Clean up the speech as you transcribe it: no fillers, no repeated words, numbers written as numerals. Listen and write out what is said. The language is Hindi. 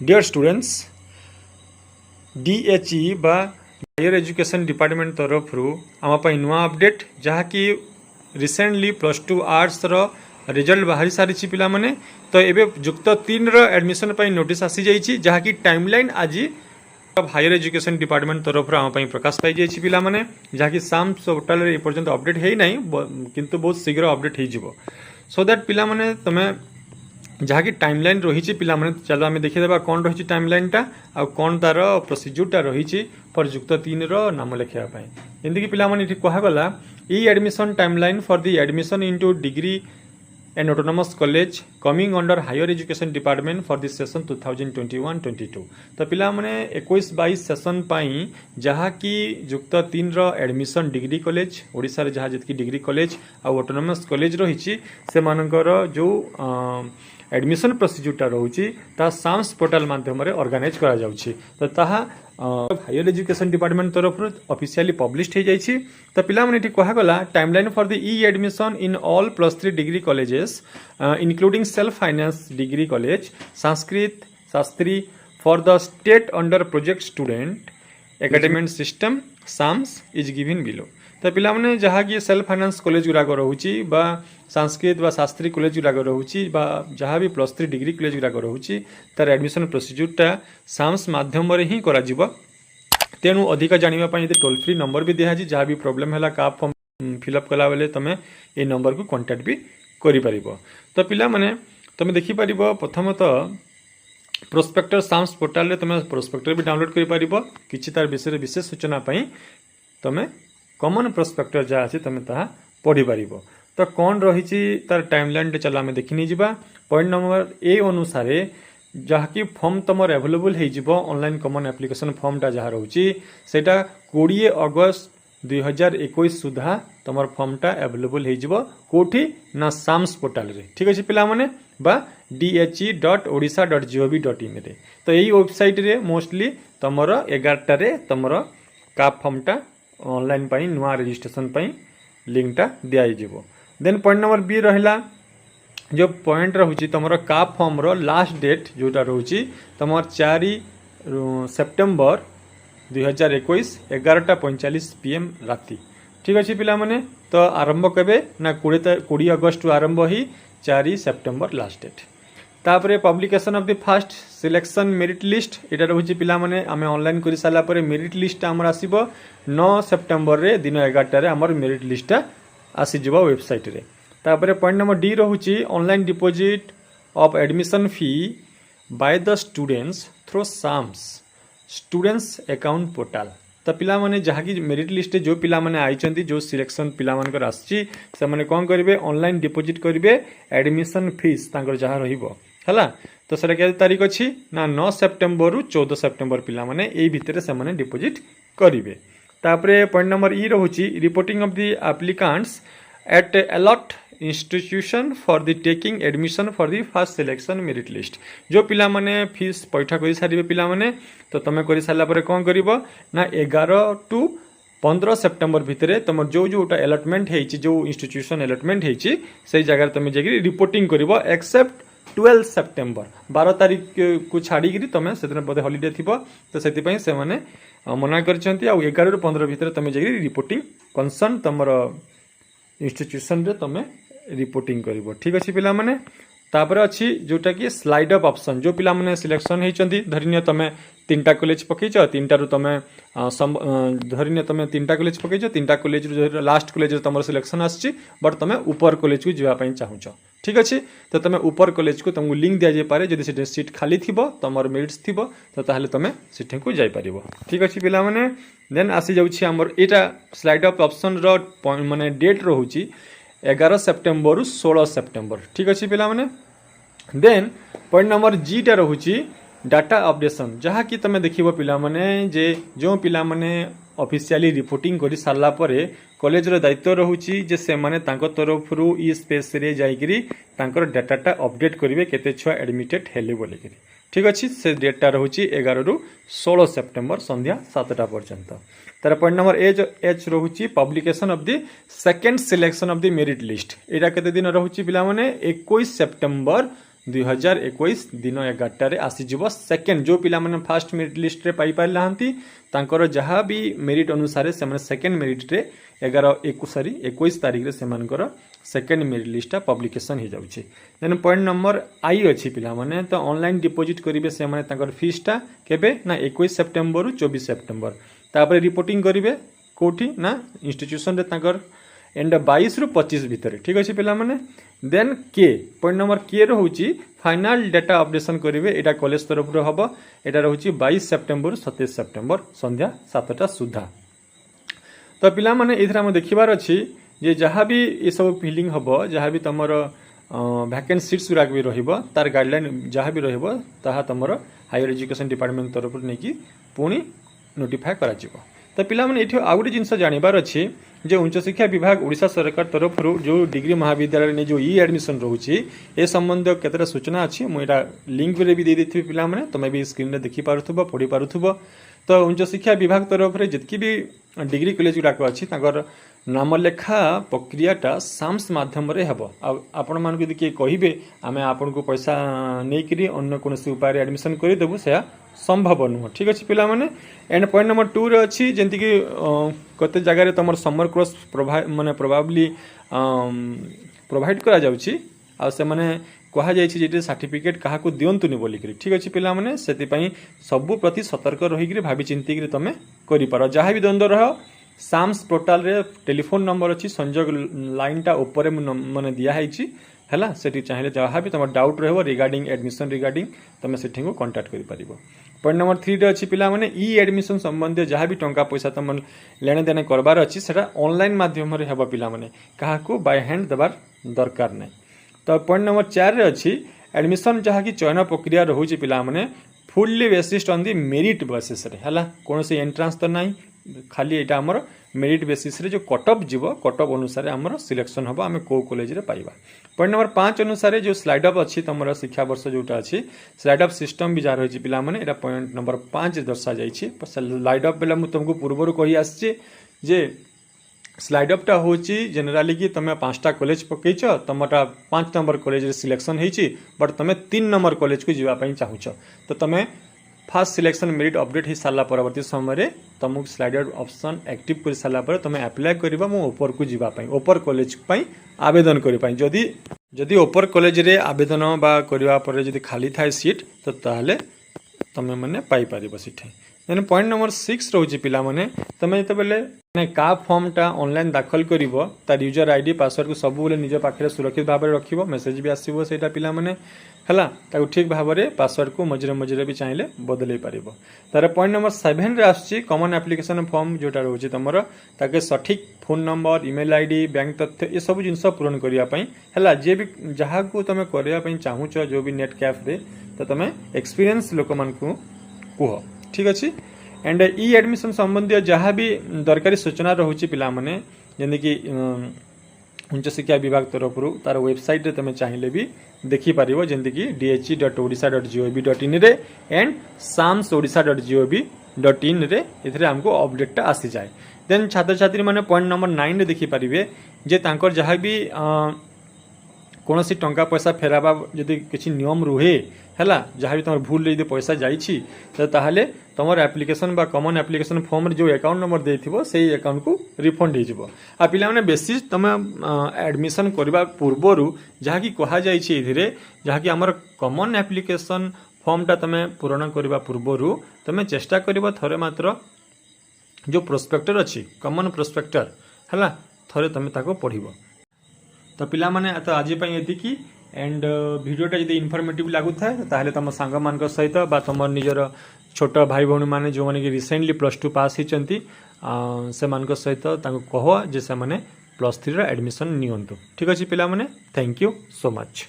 डियर स्टूडेंट्स डीएचई बा हायर एजुकेशन डिपार्टमेंट तरफ आम नुआ अपडेट जहाँकि रिसेंटली +2 आर्ट्स रिजल्ट बाहरी सारी पिला माने तो एबे जुक्त 3 एडमिशन नोटिस आसी जाइए जहाँकि टाइमलाइन आज हायर एजुकेशन डिपार्टमेंट तरफ आम प्रकाश पाई जाइए पिला माने जहाँकि साम पोर्टाल ए पर्यंत अपडेट है ना किंतु बहुत शीघ्र अपडेट हो सो दैट पिला माने तमे जहाँकि टाइमलाइन रही पिलाने चलो आम देखीदे कौन रही टाइमलाइन टा आ कौन तार प्रोसीज्यूरटा रही फॉर जुक्त 3 नाम लिखापी जमीक पिलाने कहगला e admission timeline for the admission into degree and autonomous college coming under higher education department for this session 2021-22 तो पिलाने 21-22 सेशन जहाँकि जुक्त 3 एडमिशन डिग्री कॉलेज ओडिशा रे जहाँ जी डिग्री कॉलेज आ ऑटोनोमस कॉलेज रही से मानकर जो एडमिशन प्रोसीज्यूरटा रोचे साम्स पोर्टाल माध्यम ऑर्गेनाइज करा जाउछि तो ताहा हायर एजुकेशन डिपार्टमेंट तरफ ऑफिशियली पब्लिश हो जाइए तो पिलाने कहगला timeline for the e admission in all +3 degree colleges including self finance degree college Sanskrit Shastri for the state under project student academic system SAMS is given below तो पिलाने जहाँ कि सेल्फ फाइनेंस कॉलेज गुराक रोचे संस्कृत व शास्त्री कॉलेज गुराक रोचे जहाँ भी +3 डिग्री कॉलेज गुराक रोचे तार एडमिशन प्रोसीज्यूरटा साम्स माध्यम ही करा तेणु अधिक जानापी टोल फ्री नंबर भी दिखाई जहाँ भी प्रोब्लेम है का फॉर्म फिलअप कला बेले तुम ये नंबर को कांटेक्ट भी करि तो पिला माने तुम देखिपर प्रथमतः प्रोस्पेक्टर साम्स पोर्टाल तुम प्रोस्पेक्टर भी डाउनलोड कर किछि तार विषय विशेष सूचना तुम कॉमन प्रोस्पेक्टर जहाँ अच्छी तुम ता पढ़ी पार तो कौन रही तार टाइमलाइन चलो आम देखी नहीं पॉइंट नंबर ए अनुसार जहाँकि फॉर्म तुम एवेलेबल हो ऑनलाइन कॉमन एप्लिकेशन फॉर्मटा जहाँ रोचे सेटा 20 अगस्त 2021 सुधा तुम फॉर्मटा एवेलेबल हो कौटी ना साम्स पोर्टाल रे ठीक अच्छे पिलाने बा dhe.odisha.gov.in रे तो यही वेबसाइट रे मोस्टली तुम 11 तुम का फॉर्मटा ऑनलाइन पाई नुआ रजिस्ट्रेशन पाई लिंकटा दिज्व देन पॉइंट नंबर बी रहा जो पॉइंट रोचे तुम का फॉर्म रो लास्ट डेट जोटा रोचे तुम 4 सेप्टेम्बर 2021 11:45 PM राति ठीक अच्छे पिलाने तो आरंभ केबे ना 20 अगस्त आरंभ ही 4 सेप्टेम्बर लास्ट डेट तापर publication of the first selection merit list यहाँ रोचे पिलाने आम ऑनलाइन कर सारापर मेरिट लिस्ट आमर आसब 9 सेप्टेम्बर रे दिन 11 आमर मेरिट लिस्टा आसीज वेबसाइट रे तापर पॉइंट नंबर डी रोचे online deposit of admission fee by the students through SAMS students account portal तो पिलाने जहाँ कि मेरिट लिस्ट जो पिलाने आई जो सिलेक्शन पिलाମାନଙ୍କର आसी से कौन करेंगे ऑनलाइन डिपोजिट करेंगे एडमिशन फीस जहाँ रहा तो सर क्या तारीख अच्छी ना 9 सेप्टेम्बर रु 14 सेप्टेम्बर पिलाने यही भितर से डिपोजिट करेंगे तापर पॉइंट नंबर ई रोचे reporting of the applicants at allot institution for the taking admission for the first selection merit list जो पिला माने फीस पैठा कर सारे पिला माने तो तुम कर सारापर कौन कर ना 11 टू 15 सेप्टेम्बर भितर तुम जो जोटा अलॉटमेंट है जो इंस्टीट्यूशन अलॉटमेंट है जगह तुम जाकि रिपोर्टिंग कर एक्सेप्ट 12 सेप्टेम्बर 12 तारीख को छाड़ी तुम से बोधे हॉलीडे थी तो से मना कर 11 ରୁ 15 भितर तुम जाकि रिपोर्टिंग कंसर्न तुम इंस्टीट्यूशन रे तुम रिपोर्टिंग कर ठीक अच्छे पिलाने तापर अच्छी जोटा कि स्लाइड अप ऑप्शन जो पिला माने सिलेक्शन होती धरिनिय तुम 3टा कॉलेज पकईच 3टारू तुम धरिनिय तुम 3टा कॉलेज पकईच 3टा कॉलेज लास्ट कॉलेज तुम सिलेक्शन आसी बट तुम ऊपर कॉलेज को जावाई चाहूच ठीक अच्छे तो तुम ऊपर कॉलेज को तुमको लिंक दि जाए जब से सीट खाली थी तुम मेरिट्स थी तो ताहले तुम सीट को जापर ठीक अच्छे पिलाने देन आसी जामर यहाँ स्लाइड अप ऑप्शन माने डेट रोचे 11 सेप्टेम्बर रु 16 सेप्टेम्बर ठीक अच्छे पिलाने देन पॉइंट नंबर जीटा रोचे डाटा अपडेशन जहाँ कि तुम देख पिलाने जे जो पिलाने ऑफिशियली रिपोर्टिंग कर सारा कॉलेज दायित्व रोचे जे से माने तांको तरफ ई स्पेस रे जाइकरी तांकर डाटाटा अपडेट करेंगे केते छुआ एडमिटेड हेले बोलिक ठीक अच्छे से डेटा रोचे 11 ରୁ 16 सेप्टेम्बर संध्या 7टा पर्यंत तार पॉइंट नंबर एच रोचे publication of the second selection of the merit list यहाँ केते दिन रोचे पिलाने 21 सेप्टेम्बर 2021 दिन 11 आसीजिव सेकेंड जो पिला माने फास्ट मेरिट लिस्ट रे पाई पार लांती तांकर जहाँ भी मेरिट अनुसार से सेकेंड मेरिट रे 21 तारीख रे सेमानकर सेकेंड मेरिट लिस्ट पब्लिकेशन हो जाउछि। देन पॉइंट नंबर आई अच्छी पिला माने तो ऑनलाइन डिपॉजिट करिवे से माने तांकर फीसटा केबे ना 21 सेप्टेम्बर रु 24 सेप्टेम्बर तापर रिपोर्टिंग करिवे कोठी ना इंस्टीट्यूशन रे तांकर एंड 22 रु 25 भितर ठीक अच्छे पिला माने। देन के पॉइंट नंबर के रोची फाइनल डाटा अपडेशन करेंगे एटा कॉलेज तरफ हम एटा रोची 22 सेप्टेम्बर 27 सेप्टेम्बर संध्या 7टा सुधा। तो पिला माने इधर हम देखिबार अच्छी जे जहाँ भी ये सब फिलिंग हम जहाँ भी तुम वैकेंट सीट्स गुराक भी रहिबो तार गाइडलाइन जहाँ भी रहिबो ताहा तुमर हायर एजुकेशन डिपार्टमेंट तरफ नहीं पुणी नोटिफाई करा जिवो। तो पिला माने एठी आउ गोटे जिनस जानिबार अच्छी जो उच्च शिक्षा विभाग ओडिशा सरकार तरफ जो डिग्री महाविद्यालय ने जो ई एडमिशन रोचे ए संबंध केतरा सूचना अच्छी मुझे लिंक भी दे देथि पिला माने तुम भी स्क्रीन रे देखि पारुथबो पढ़ी पारुथबो। तो उच्च शिक्षा विभाग तरफ रे जितकी भी डिग्री कॉलेज गुड़ाक अच्छी तांकर नाम लेखा प्रक्रियाटा साम्स माध्यम रे हेबो। आपण मान यदि किए कहिबे आमे आपन को पैसा नै करी अन्य कोनोसी उपाय एडमिशन करि देबु से संभव नुह ठीक अच्छे पिला माने। एंड पॉइंट नंबर 2 रे अच्छी जेंति कि कते जगह रे तमर समर कोर्स माने प्रोबेबली प्रोवाइड करा जाउची आ से माने कहा जाइछि जेते सर्टिफिकेट काहा को दियंतुनी बोली करी ठीक अच्छे पिला माने सेति पई सबु प्रति सतर्क रही करी भाबी चिंती करी तमे करि पारो। जहाँ भी द्वंद्व रह साम्स पोर्टाल रे टेलीफोन नंबर अच्छी संजोग लाइन टा ऊपर माने दिया है हैला सेठी चाहिए जहाँ भी तुम डाउट रहो रिगार्डिंग एडमिशन रिगार्डिंग तुम सेठी को कांटेक्ट करि परिबो। पॉइंट नंबर 3 रे अच्छी पिला माने ई एडमिशन संबंधी जहाँ भी टंका पैसा तुम लेने देने करबार अच्छी सेटा ऑनलाइन माध्यम रे हेबो पिला माने काहा को बाय हैंड देबार दरकार नै। तो पॉइंट नंबर 4 रे अच्छी एडमिशन जहाँ की चयन प्रक्रिया रोचे पिला माने fully based on the merit basis रे हैला कोनोसी एंट्रांस तो नहीं खाली एटा हमर मेरिट बेसिस रे जो कटअप जीव कटअप अनुसार हमर सिलेक्शन हबो आमे को कॉलेज रे पाइबा। पॉइंट नंबर 5 अनुसार जो स्लाइड अप अच्छी तुम शिक्षा वर्ष जोटा अच्छी स्लाइड अप सिस्टम भी जार होची पिला माने एटा पॉइंट नंबर 5 दर्शा जाइछि। स्लाइड अप बेला मु तुमको पूर्वरु कहि आछि जे स्लाइड अपटा होची जनरली कि तुम 5टा कॉलेज पकईच तुमटा 5 नंबर कॉलेज रे सिलेक्शन होईची बट तुम 3 नंबर कॉलेज को जीवा पई चाहुछ तो तुम फास्ट सिलेक्शन मेरिट अपडेट हो सारा परवर्ती समय तुमको स्लाइडर ऑप्शन एक्टिव कर सारा पर तुम अप्लाई करबा मो ऊपर को जीवा पई ऊपर कॉलेज पई आवेदन करि पई जदि ऊपर कॉलेज रे आवेदन बा करबा पर जदि खाली थाए सीट तो ताले तुम माने पाई परिबो सिठे। देन पॉइंट नंबर 6 रोची पिला माने तुम जते बेले का फॉर्म टा ऑनलाइन दाखल करिवो तार यूजर आईडी पासवर्ड को सब बेले निज पाखरे सुरक्षित भाव में रखिवो मेसेज भी आसीबो सेटा पिला माने हला ताको ठीक भाव में पासवर्ड को मझिरे मझिरे भी चाहिए बदलई पारिबो। तार पॉइंट नंबर 7 रे आछि कॉमन एप्लिकेशन फॉर्म जोटा रोची तमरो ताके सठिक phone number email ID bank तथ्य ये सब जिनस पूरण करिया पई हला जे भी जहा को तमे करिया पई चाहूछ जो भी नेट कैफ रे तो तमे एक्सपीरियंस लोक मान को कुह ठीक अच्छे। एंड ई एडमिशन संबंधी जहाँ भी दरकारी सूचना रोचे पिला माने जेंति कि उच्च शिक्षा विभाग तरफ तार वेबसाइट रे तुम चाहिए भी देखी पारिबो जेंति कि dhe.odisha.gov.in रे एंड samsodisha.gov.in रे इथरे हमको अपडेट आसी जाए। देन छात्र छात्री माने पॉइंट नंबर 9 रे देखी पारिबे जे तांकर जहाँ भी कौनसी टंका पैसा फेराबा जदि किसी नियम रुहे हैला जहाँ भी तुम भूल यदि पैसा जाइछि तो ताहले तुमर एप्लिकेशन बा कॉमन एप्लिकेशन फॉर्म जो अकाउंट नंबर देथिबो सेही अकाउंट को रिफंड हो जिवो। आ पिला माने बेसी तुम एडमिशन करबा पूर्वरु जहाँ की कहा जाइछि इधिरे जहाँ की हमर कॉमन एप्लिकेशन फॉर्मटा तुम पूरण करबा पूर्वरु तुम चेष्टा करबो थरे मात्र जो प्रोस्पेक्टर अच्छी कॉमन प्रोस्पेक्टर हैला थरे तुम ताको पढ़िबो। तो पिला माने तो आज ये एंड वीडियोटा जब इनफॉर्मेटिव लगुए ताहले तुम सांग मान सहित बा तुम निजर छोट भाई भौणी मैंने जो मैंने रिसेंटली +2 पास होती से मान सहित कह जे से +3 एडमिशन नियंतु ठीक अच्छे पिला माने। Thank you so much.